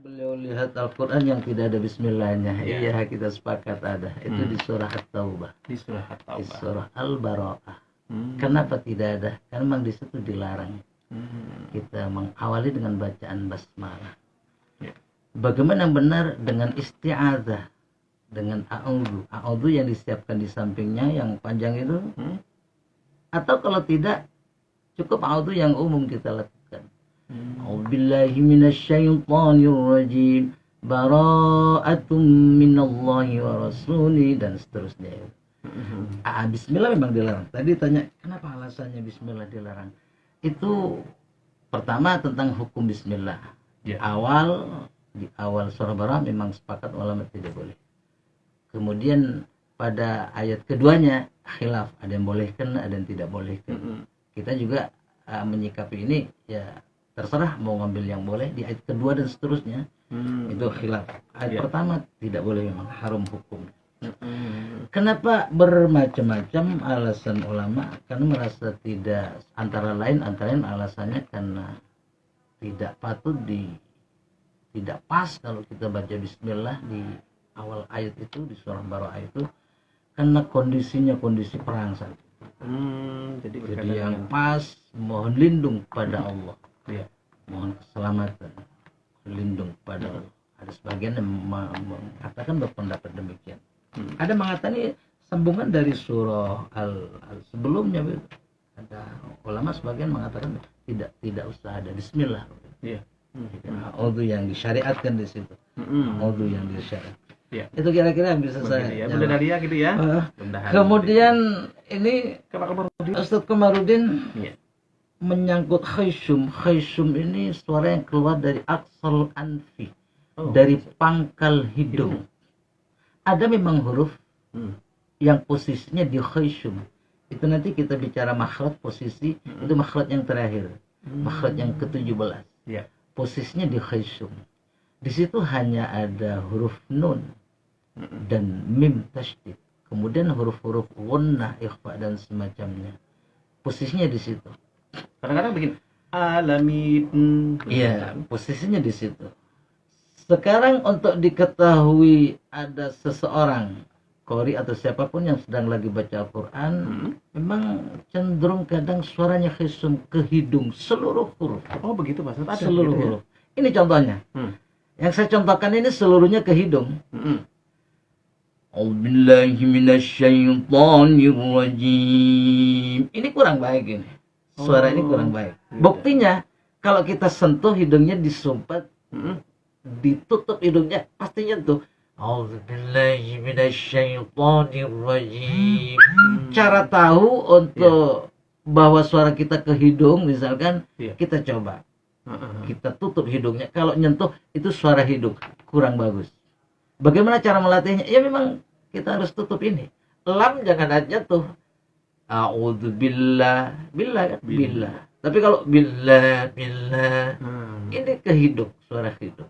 Beliau lihat Al-Quran yang tidak ada bismillahnya. Iya. Iya, kita sepakat ada. Itu di surah At-Taubah. Di surah Di At-Taubah. surah Al-Bara'ah. Kenapa tidak ada? Karena memang di situ dilarang kita mengawali dengan bacaan basmalah. Ya. Bagaimana yang benar dengan isti'adzah, dengan a'udzu. A'udzu yang disiapkan di sampingnya yang panjang itu. Atau kalau tidak, cukup a'udzu yang umum kita lakukan. A'udzubillahi minasyaitonir rajim. Bara'atum minallahi wa rasuli, dan seterusnya. Bismillah memang dilarang. Tadi tanya kenapa alasannya bismillah dilarang. Itu pertama tentang hukum bismillah. Di awal surah Bara'ah memang sepakat ulama tidak boleh. Kemudian pada ayat keduanya khilaf, ada yang bolehkan, ada yang tidak bolehkan. Kita juga menyikapi ini ya terserah mau ngambil yang boleh di ayat kedua dan seterusnya. Itu khilaf. Ayat pertama tidak boleh, memang haram hukum. Kenapa bermacam-macam alasan ulama? Karena merasa tidak, antara lain alasannya karena tidak patut tidak pas kalau kita baca bismillah di awal ayat itu, di surah Bara'ah itu, karena kondisinya kondisi perang saat itu. Jadi yang pas mohon lindung pada Allah. Mohon keselamatan, lindung pada Allah. Ada sebagian yang mengatakan berpendapat demikian. Ada mengatakan ini sambungan dari surah al sebelumnya. Ada ulama sebagian mengatakan tidak usah ada bismillah. A'udzu yang disyariatkan di situ. A'udzu yang disyariatkan. Itu kira-kira yang bisa saya. Ya, Bunda Dalia gitu ya. Kemudian ini Ustaz Komarudin menyangkut khaysum. Khaysum ini suara yang keluar dari aqsal anfi, dari pangkal hidung. Ada memang huruf yang posisinya di khaysum. Itu nanti kita bicara makhraj posisi, itu makhraj yang terakhir. Makhraj yang ke-17. Posisinya di khaysum. Di situ hanya ada huruf nun dan mim tasydid. Kemudian huruf-huruf gunnah, ikhfa dan semacamnya. Posisinya di situ. Kadang-kadang bikin alamin. Iya, posisinya di situ. Sekarang untuk diketahui ada seseorang qori atau siapapun yang sedang lagi baca Al-Quran, memang cenderung kadang suaranya khaysum ke hidung seluruh huruf. Oh begitu Mas? Ada seluruh gitu huruf. Ini contohnya. Yang saya contohkan ini seluruhnya ke hidung. A'udzubillahi minasyaitonirrajim. Ini kurang baik ini. Suara ini kurang baik. Buktinya kalau kita sentuh hidungnya disumpet, ditutup hidungnya pasti nyentuh. A'udzubillahi minasyaitonirrajim. Cara tahu untuk bahwa suara kita ke hidung misalkan, kita coba. Kita tutup hidungnya. Kalau nyentuh itu suara hidung, kurang bagus. Bagaimana cara melatihnya? Ya memang kita harus tutup ini. Lam jangan nyentuh. A'udzubillah, billah kan? Billah. Tapi kalau billah, ini ke hidung, suara hidung.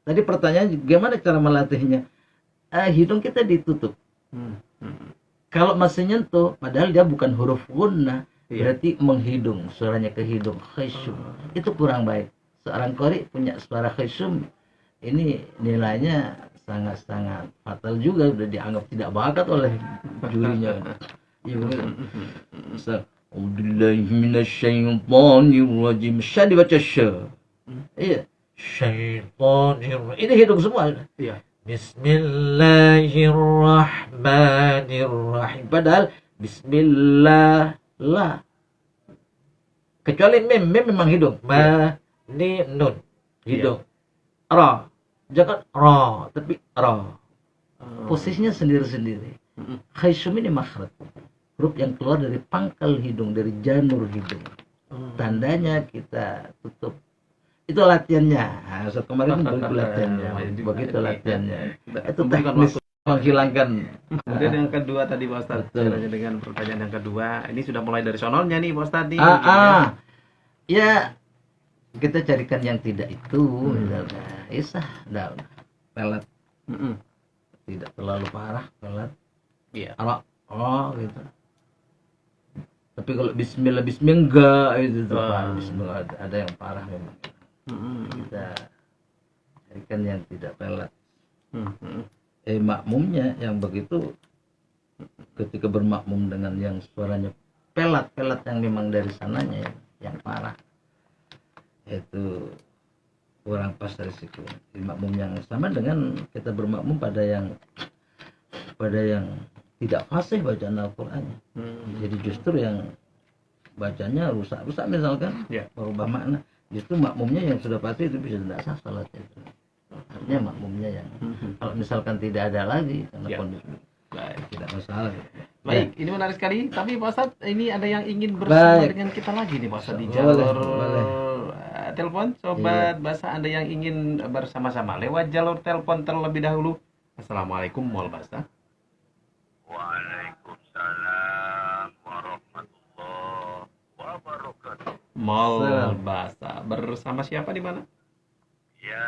Tadi pertanyaan gimana cara melatihnya? Hidung kita ditutup. Kalau masih nyentuh, padahal dia bukan huruf gunnah, berarti menghidung, suaranya ke hidung, khaysum. Itu kurang baik. Seorang qori punya suara khaysum, ini nilainya sangat-sangat fatal juga, udah dianggap tidak bakat oleh jurinya. Ya begitu. A'udzubillahi minasyaitonirrajim. Sya dibaca sya. Iya. Syaitonir. Ini hidung semua. Iya. Bismillahirrahmanirrahim. Padahal bismillah la. Kecuali mim memang hidung. Ma ni nun. Hidung. Ra. Jangan ra, tapi ra. Posisinya sendiri-sendiri. Khaysum ini makhraj. Huruf yang keluar dari pangkal hidung, dari janur hidung. Tandanya kita tutup. Itu latihannya. Saat kemarin begitu latihannya. Begitu latihannya. Itu teknis menghilangkan. Kemudian yang kedua tadi Pak Ustadz, dengan pertanyaan yang kedua, ini sudah mulai dari sononya nih Pak Ustadz. Ya, kita carikan yang tidak itu. Misalnya, isah, pelat. Tidak terlalu parah, pelat. Iya. Gitu. Tapi kalau bismillah enggak itu tuh Bismillah ada yang parah memang. Kita kan yang tidak pelat. Hmm. Makmumnya yang begitu ketika bermakmum dengan yang suaranya pelat yang memang dari sananya yang parah, itu kurang pas dari situ. Di makmum yang sama dengan kita bermakmum pada yang tidak fasih bacaan Al-Qur'annya. Jadi justru yang bacanya rusak misalkan, berubah makna, justru makmumnya yang sudah pasti itu bisa tidak sah salatnya itu. Artinya makmumnya yang kalau misalkan tidak ada lagi karena kondisi tidak masalah. Baik, ini menarik sekali. Tapi Pak Ustadz, ini ada yang ingin bersama dengan kita lagi nih Pak Ustadz di jalur telepon. Sobat Bahasa, Anda yang ingin bersama-sama lewat jalur telepon terlebih dahulu. Assalamualaikum Mol Bahasa. Waalaikumsalam warahmatullahi wabarakatuh. Mol Bahasa bersama siapa di mana? Ya,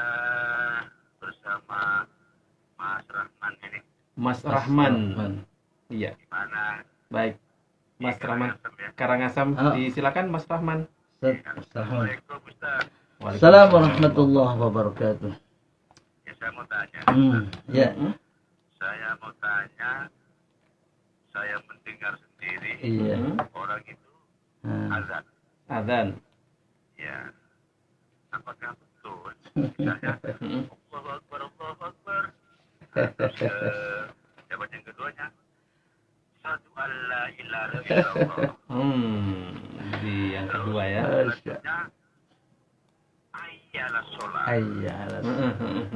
bersama Mas Rahman ini. Mas Rahman. Iya. Gimana? Baik. Mas Rahman Ya. Karangasem. Silakan Mas Rahman. Assalamualaikum Ustaz. Assalamualaikum warahmatullahi wabarakatuh. Ya, saya mau tanya. Ya. Saya mau tanya. Saya mendengar sendiri. Iya. Orang itu azan. Azan. Ya. Apakah betul? Misalnya, Allahu Akbar, Allahu Akbar. Terus jawaban yang keduanya, Asyhadu an la ilaha illallah. Di yang kedua ya. Selanjutnya, Hayyalah sholat. Ayyalah.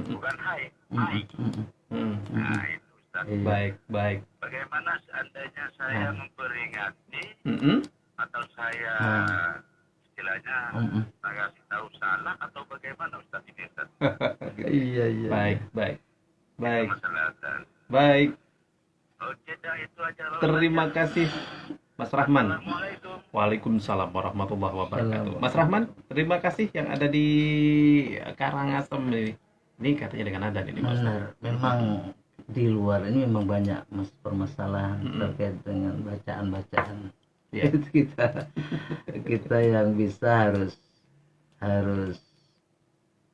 Bukan hai, hai. Nah, itu Ustaz. Baik. Bagaimana seandainya saya memperingati atau saya istilahnya saya kasih tahu salah atau bagaimana Ustaz ini Ustaz? Iya. Baik. Masalah azan. Baik. Oke, dah itu aja. Terima kasih Mas Rahman. Assalamualaikum. Waalaikumsalam warahmatullahi wabarakatuh. Mas Rahman, terima kasih yang ada di Karangasem ini. Ini katanya dengan Adan ini Mas. Benar, memang di luar ini memang banyak permasalahan terkait dengan bacaan-bacaan. Ya. Itu kita yang bisa harus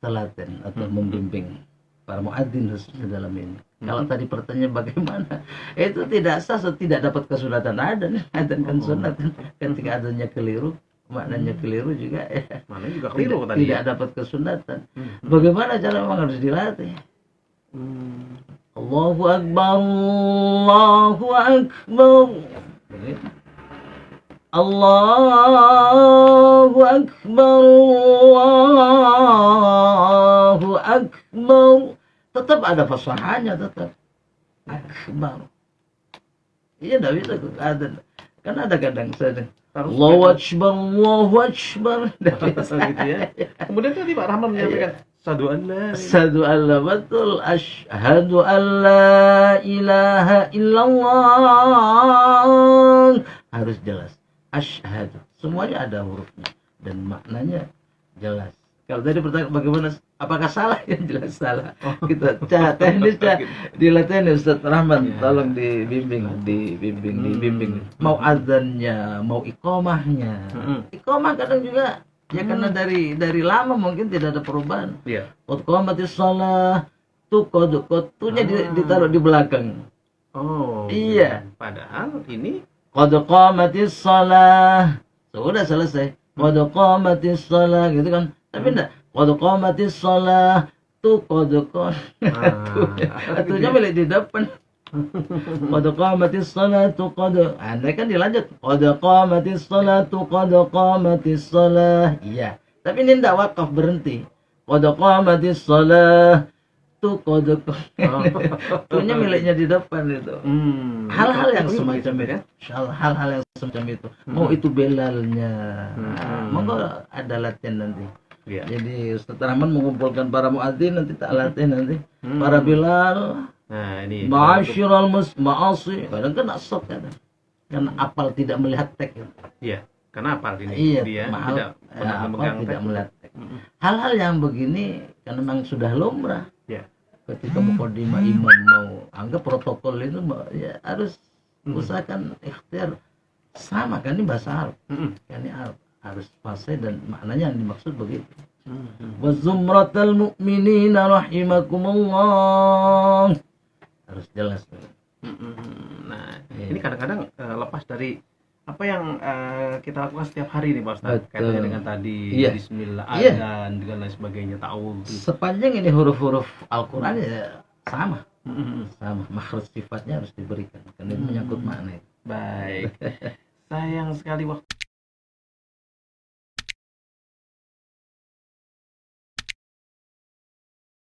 telaten atau membimbing para muadzin khususnya dalam ini. Kalau tadi pertanyaan bagaimana, itu tidak sah, tidak dapat kesunatan adzan kan sunat. Ketika adzannya keliru, maknanya keliru juga ya. Mana juga keliru tadi. Tidak dapat kesunatan. Bagaimana cara, memang harus dilatih. Allahu Akbar, Allahu Akbar. Allahu Akbar, Allahu Akbar. Tetap ada fasahanya, tetap akbar. Iya, tidak bisa ada. Kan ada kadang saya Allahu Akbar, Allahu Akbar. Gitu ya. Kemudian tadi Pak Rahman menyampaikan Asyhadu an la betul, asyhadu an la ilaha illallah. Harus jelas. Asyhadu. Semuanya ada hurufnya dan maknanya jelas. Kalau tadi pertanyaan bagaimana, apakah salah? Yang jelas salah. Kita teknisnya dilatih Ustaz Rahman, tolong dibimbing. Mau azannya, mau iqamahnya. Iqamah kadang juga ya karena dari lama mungkin tidak ada perubahan. Iya. Qad qamatis shalah, tunya ditaruh di belakang. Oh. Iya. Padahal ini Qad qamatis shalah. Sudah selesai. Qad qamatis shalah gitu kan. Tapi enggak, qad qamatis shalah qad atunya milik di depan. Qad qamatis shalatu Anda kan dilanjut qad qamatis shalatu Iya, tapi ini enggak wakaf, berhenti. Qad qamatis shalatu tunya miliknya di depan itu. Hal-hal yang semacam itu. Hal-hal yang semacam itu. Mau itu belalnya. Monggo ada latihan nanti. ya. Jadi Ustaz Rahman mengumpulkan para muadzin, nanti tak latih nanti. Para Bilal. Nah, ini Ma'asyiral ma'asi. Kadang kan asok kan. Karena apal tidak melihat teks. Iya, karena apal ini Iya, dia mahal, tidak pernah memegang tidak teks. melihat teks. Hal-hal yang begini kan memang sudah lumrah. Ya. Ketika mukadimah imam mau anggap protokol itu ya harus usahakan ikhtiar sama kan, ini bahasa Arab. Kan ini Arab harus fasih dan maknanya yang dimaksud begitu. Wa zumratal mu'minina rahimakumullah. Harus jelas. Nah, ini kadang-kadang lepas dari apa yang kita lakukan setiap hari nih Pak Ustaz. Kaitannya dengan tadi bismillah, azan, dan lain sebagainya, ta'awudz. Sepanjang ini huruf-huruf Al-Qur'an ya sama. Sama, makhraj sifatnya harus diberikan karena itu menyangkut makna. Baik. Sayang sekali waktu